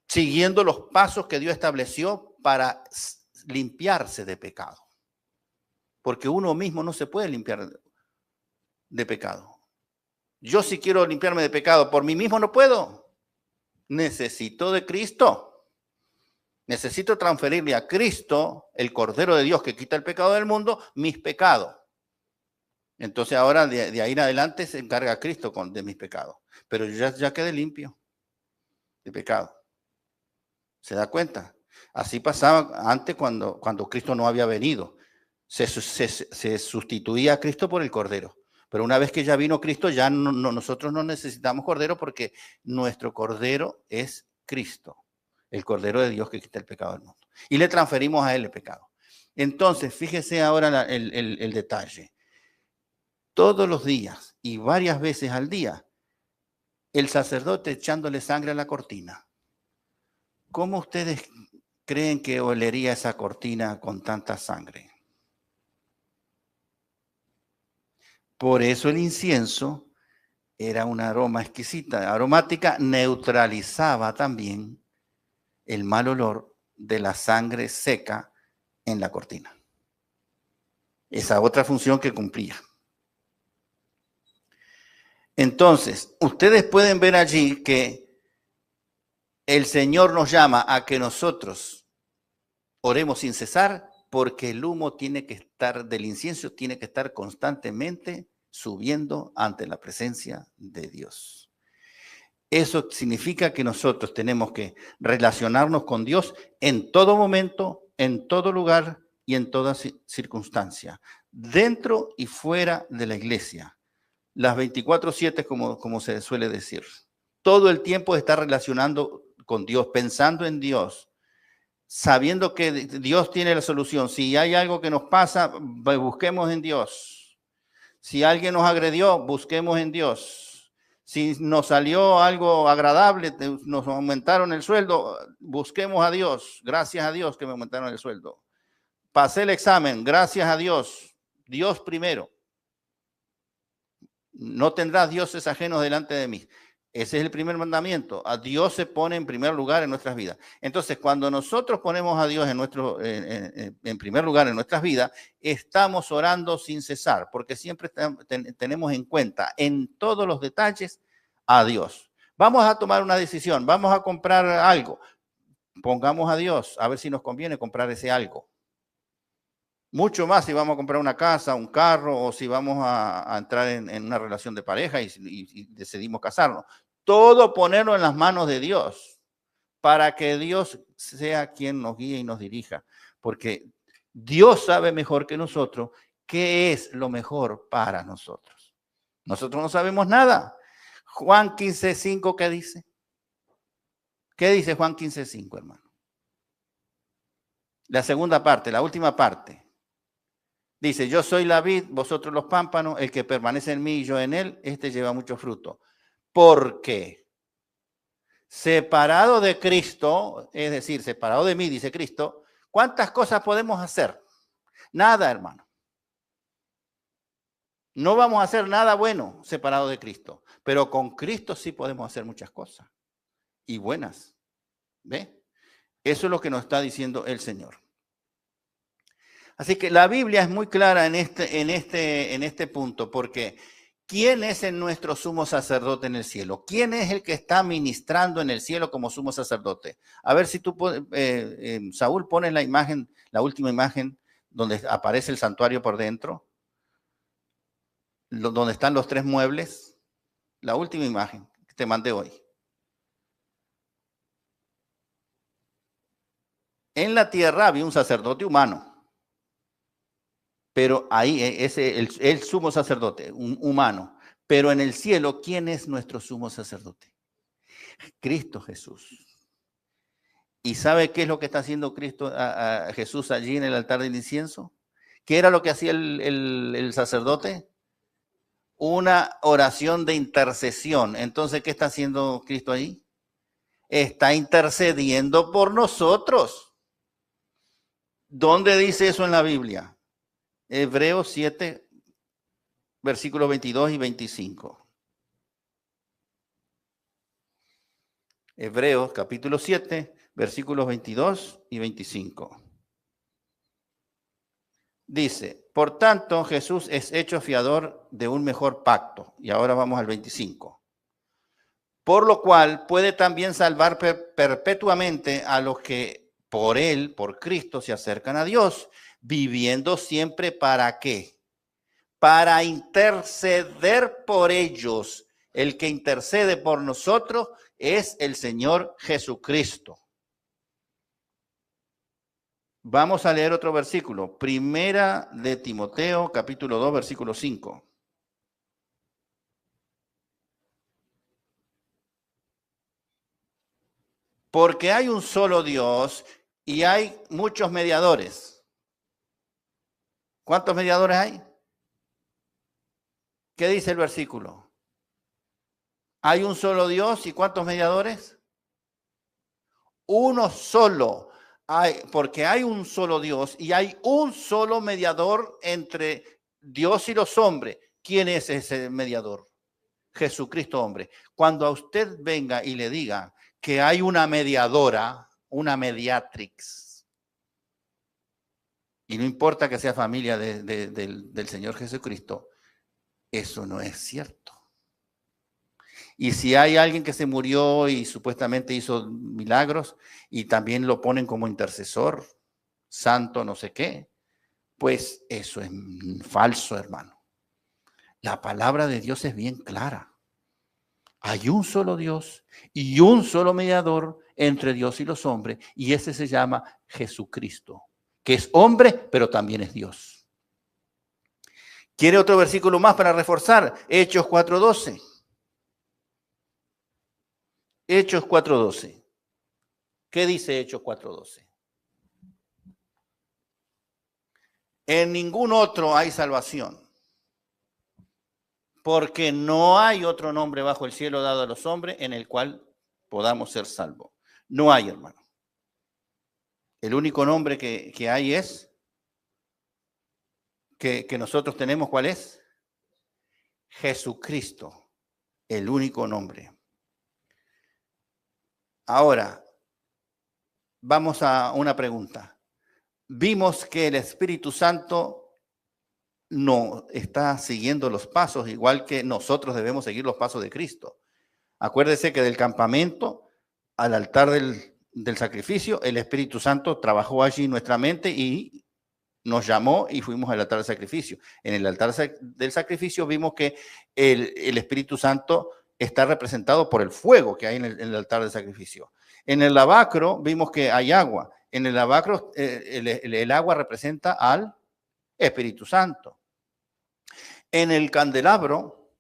siguiendo los pasos que Dios estableció para limpiarse de pecado, porque uno mismo no se puede limpiar de pecado. Yo si quiero limpiarme de pecado por mí mismo no puedo, necesito de Cristo, necesito transferirle a Cristo, el Cordero de Dios que quita el pecado del mundo, mis pecados. Entonces ahora de ahí en adelante se encarga Cristo de mis pecados. Pero yo ya quedé limpio de pecado. ¿Se da cuenta? Así pasaba antes cuando Cristo no había venido. Se sustituía a Cristo por el Cordero. Pero una vez que ya vino Cristo, ya nosotros no necesitamos cordero porque nuestro cordero es Cristo, el cordero de Dios que quita el pecado del mundo. Y le transferimos a él el pecado. Entonces, fíjese ahora el detalle. Todos los días y varias veces al día, el sacerdote echándole sangre a la cortina. ¿Cómo ustedes creen que olería esa cortina con tanta sangre? Por eso el incienso era una aroma exquisita, aromática, neutralizaba también el mal olor de la sangre seca en la cortina. Esa otra función que cumplía. Entonces, ustedes pueden ver allí que el Señor nos llama a que nosotros oremos sin cesar, porque el humo tiene que estar, del incienso tiene que estar constantemente subiendo ante la presencia de Dios. Eso significa que nosotros tenemos que relacionarnos con Dios en todo momento, en todo lugar y en toda circunstancia, dentro y fuera de la iglesia. Las 24/7, como se suele decir. Todo el tiempo está relacionando con Dios, pensando en Dios, sabiendo que Dios tiene la solución. Si hay algo que nos pasa, busquemos en Dios. Si alguien nos agredió, busquemos en Dios. Si nos salió algo agradable, nos aumentaron el sueldo, busquemos a Dios. Gracias a Dios que me aumentaron el sueldo. Pasé el examen, gracias a Dios. Dios primero. No tendrás dioses ajenos delante de mí. Ese es el primer mandamiento. A Dios se pone en primer lugar en nuestras vidas. Entonces, cuando nosotros ponemos a Dios en primer lugar en nuestras vidas, estamos orando sin cesar, porque siempre tenemos en cuenta en todos los detalles a Dios. Vamos a tomar una decisión, vamos a comprar algo. Pongamos a Dios, a ver si nos conviene comprar ese algo. Mucho más si vamos a comprar una casa, un carro, o si vamos a entrar en una relación de pareja y decidimos casarnos. Todo ponerlo en las manos de Dios para que Dios sea quien nos guíe y nos dirija. Porque Dios sabe mejor que nosotros qué es lo mejor para nosotros. Nosotros no sabemos nada. Juan 15:5, ¿qué dice? ¿Qué dice Juan 15:5, hermano? La segunda parte, la última parte. Dice, yo soy la vid, vosotros los pámpanos, el que permanece en mí y yo en él, este lleva mucho fruto. Porque separado de Cristo, es decir, separado de mí, dice Cristo, ¿cuántas cosas podemos hacer? Nada, hermano. No vamos a hacer nada bueno separado de Cristo, pero con Cristo sí podemos hacer muchas cosas y buenas. ¿Ve? Eso es lo que nos está diciendo el Señor. Así que la Biblia es muy clara en este punto, porque ¿quién es nuestro sumo sacerdote en el cielo? ¿Quién es el que está ministrando en el cielo como sumo sacerdote? A ver si tú, Saúl, pones la imagen, la última imagen, donde aparece el santuario por dentro, donde están los 3 muebles, la última imagen que te mandé hoy. En la tierra había un sacerdote humano. Pero ahí es el sumo sacerdote, un humano. Pero en el cielo, ¿quién es nuestro sumo sacerdote? Cristo Jesús. ¿Y sabe qué es lo que está haciendo Jesús allí en el altar del incienso? ¿Qué era lo que hacía el sacerdote? Una oración de intercesión. Entonces, ¿qué está haciendo Cristo ahí? Está intercediendo por nosotros. ¿Dónde dice eso en la Biblia? Hebreos 7, versículos 22 y 25. Hebreos capítulo 7, versículos 22 y 25. Dice, por tanto, Jesús es hecho fiador de un mejor pacto. Y ahora vamos al 25. Por lo cual puede también salvar perpetuamente a los que por él, por Cristo, se acercan a Dios, viviendo siempre ¿para qué? Para interceder por ellos. El que intercede por nosotros es el Señor Jesucristo. Vamos a leer otro versículo. Primera de Timoteo, capítulo 2, versículo 5. Porque hay un solo Dios y hay muchos mediadores. ¿Cuántos mediadores hay? ¿Qué dice el versículo? Hay un solo Dios y ¿cuántos mediadores? Uno solo. Porque hay un solo Dios y hay un solo mediador entre Dios y los hombres. ¿Quién es ese mediador? Jesucristo hombre. Cuando a usted venga y le diga que hay una mediadora, una mediatrix, y no importa que sea familia del Señor Jesucristo, eso no es cierto. Y si hay alguien que se murió y supuestamente hizo milagros y también lo ponen como intercesor, santo, no sé qué, pues eso es falso, hermano. La palabra de Dios es bien clara. Hay un solo Dios y un solo mediador entre Dios y los hombres, y ese se llama Jesucristo, que es hombre, pero también es Dios. ¿Quiere otro versículo más para reforzar? Hechos 4:12. Hechos 4:12. ¿Qué dice Hechos 4:12? En ningún otro hay salvación, porque no hay otro nombre bajo el cielo dado a los hombres en el cual podamos ser salvos. No hay, hermano. El único nombre que hay es, que nosotros tenemos, ¿cuál es? Jesucristo, el único nombre. Ahora, vamos a una pregunta. Vimos que el Espíritu Santo no está siguiendo los pasos, igual que nosotros debemos seguir los pasos de Cristo. Acuérdese que del campamento al altar del sacrificio, el Espíritu Santo trabajó allí en nuestra mente y nos llamó y fuimos al altar del sacrificio. En el altar del sacrificio vimos que el Espíritu Santo está representado por el fuego que hay en el altar del sacrificio. En el lavacro vimos que hay agua. En el lavacro el agua representa al Espíritu Santo. En el candelabro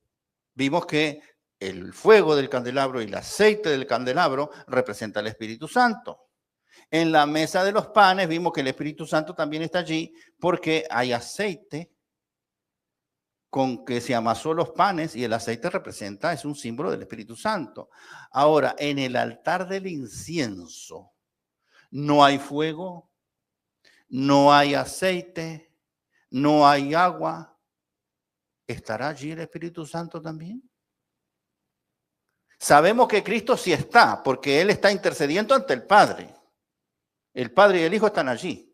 vimos que el fuego del candelabro y el aceite del candelabro representa al Espíritu Santo. En la mesa de los panes vimos que el Espíritu Santo también está allí porque hay aceite con que se amasó los panes y el aceite representa, es un símbolo del Espíritu Santo. Ahora, en el altar del incienso no hay fuego, no hay aceite, no hay agua. ¿Estará allí el Espíritu Santo también? Sabemos que Cristo sí está, porque Él está intercediendo ante el Padre. El Padre y el Hijo están allí.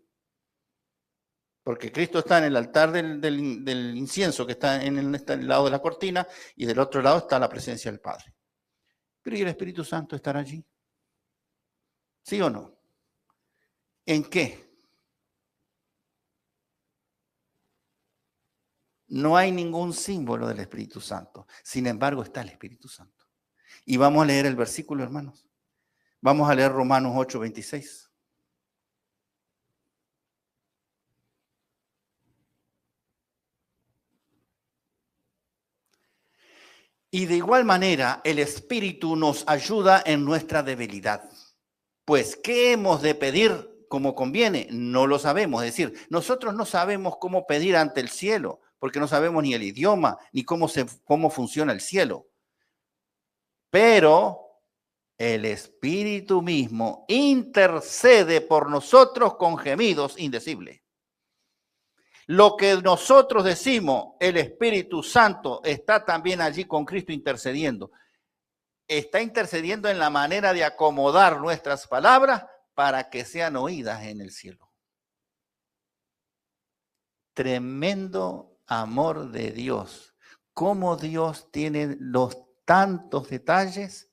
Porque Cristo está en el altar del incienso, que está en el lado de la cortina, y del otro lado está la presencia del Padre. Pero ¿y el Espíritu Santo estará allí? ¿Sí o no? ¿En qué? No hay ningún símbolo del Espíritu Santo. Sin embargo, está el Espíritu Santo. Y vamos a leer el versículo, hermanos. Vamos a leer Romanos 8:26. Y de igual manera, el Espíritu nos ayuda en nuestra debilidad. Pues, ¿qué hemos de pedir como conviene? No lo sabemos. Es decir, nosotros no sabemos cómo pedir ante el cielo, porque no sabemos ni el idioma, ni cómo funciona el cielo. Pero el Espíritu mismo intercede por nosotros con gemidos indecibles. Lo que nosotros decimos, el Espíritu Santo está también allí con Cristo intercediendo. Está intercediendo en la manera de acomodar nuestras palabras para que sean oídas en el cielo. Tremendo amor de Dios. Cómo Dios tiene los tantos detalles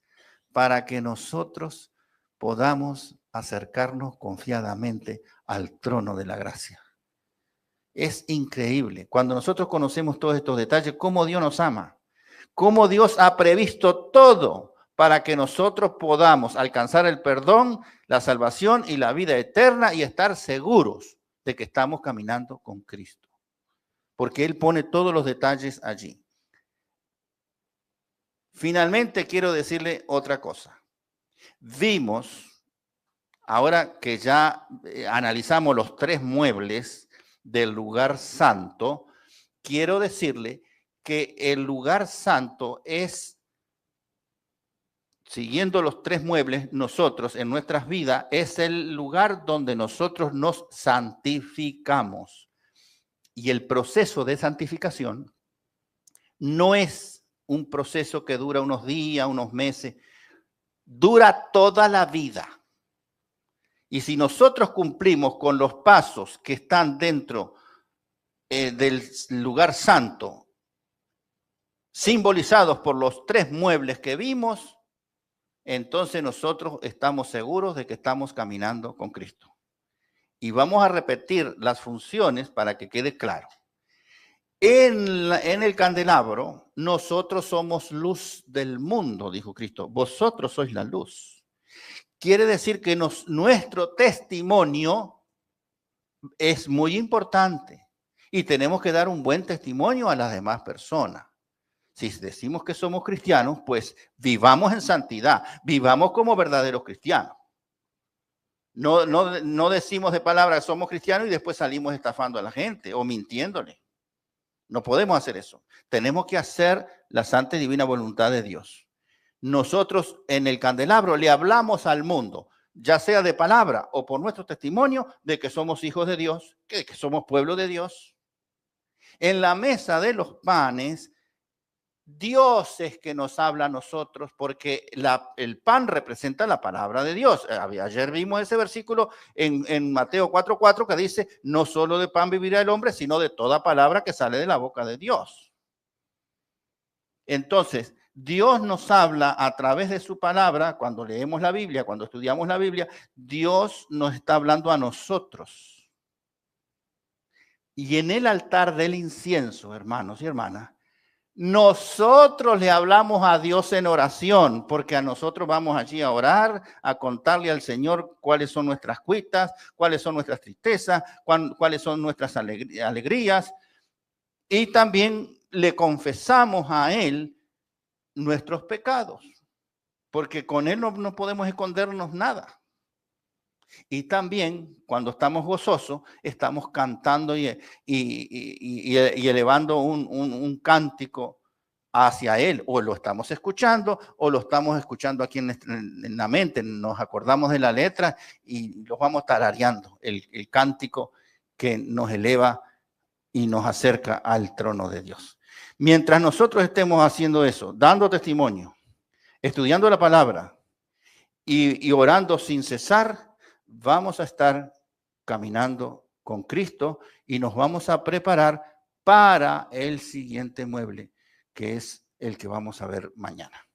para que nosotros podamos acercarnos confiadamente al trono de la gracia. Es increíble. Cuando nosotros conocemos todos estos detalles, cómo Dios nos ama, cómo Dios ha previsto todo para que nosotros podamos alcanzar el perdón, la salvación y la vida eterna y estar seguros de que estamos caminando con Cristo. Porque Él pone todos los detalles allí. Finalmente quiero decirle otra cosa. Vimos ahora que ya analizamos los 3 muebles del lugar santo, quiero decirle que el lugar santo es, siguiendo los 3 muebles, nosotros en nuestras vidas, es el lugar donde nosotros nos santificamos. Y el proceso de santificación no es un proceso que dura unos días, unos meses, dura toda la vida. Y si nosotros cumplimos con los pasos que están dentro del lugar santo, simbolizados por los 3 muebles que vimos, entonces nosotros estamos seguros de que estamos caminando con Cristo. Y vamos a repetir las funciones para que quede claro. En el candelabro, nosotros somos luz del mundo, dijo Cristo. Vosotros sois la luz. Quiere decir que nuestro testimonio es muy importante y tenemos que dar un buen testimonio a las demás personas. Si decimos que somos cristianos, pues vivamos en santidad, vivamos como verdaderos cristianos. No decimos de palabra que somos cristianos y después salimos estafando a la gente o mintiéndole. No podemos hacer eso. Tenemos que hacer la santa y divina voluntad de Dios. Nosotros en el candelabro le hablamos al mundo, ya sea de palabra o por nuestro testimonio, de que somos hijos de Dios, que somos pueblo de Dios. En la mesa de los panes, Dios es que nos habla a nosotros porque el pan representa la palabra de Dios. Ayer vimos ese versículo en Mateo 4:4 que dice, no solo de pan vivirá el hombre, sino de toda palabra que sale de la boca de Dios. Entonces, Dios nos habla a través de su palabra. Cuando leemos la Biblia, cuando estudiamos la Biblia, Dios nos está hablando a nosotros. Y en el altar del incienso, hermanos y hermanas, nosotros le hablamos a Dios en oración, porque a nosotros vamos allí a orar, a contarle al Señor cuáles son nuestras cuitas, cuáles son nuestras tristezas, cuáles son nuestras alegrías. Y también le confesamos a Él nuestros pecados, porque con Él no podemos escondernos nada. Y también cuando estamos gozosos, estamos cantando y elevando un cántico hacia Él, o lo estamos escuchando, o lo estamos escuchando aquí en la mente, nos acordamos de la letra y los vamos tarareando, el cántico que nos eleva y nos acerca al trono de Dios. Mientras nosotros estemos haciendo eso, dando testimonio, estudiando la palabra y orando sin cesar, vamos a estar caminando con Cristo y nos vamos a preparar para el siguiente mueble, que es el que vamos a ver mañana.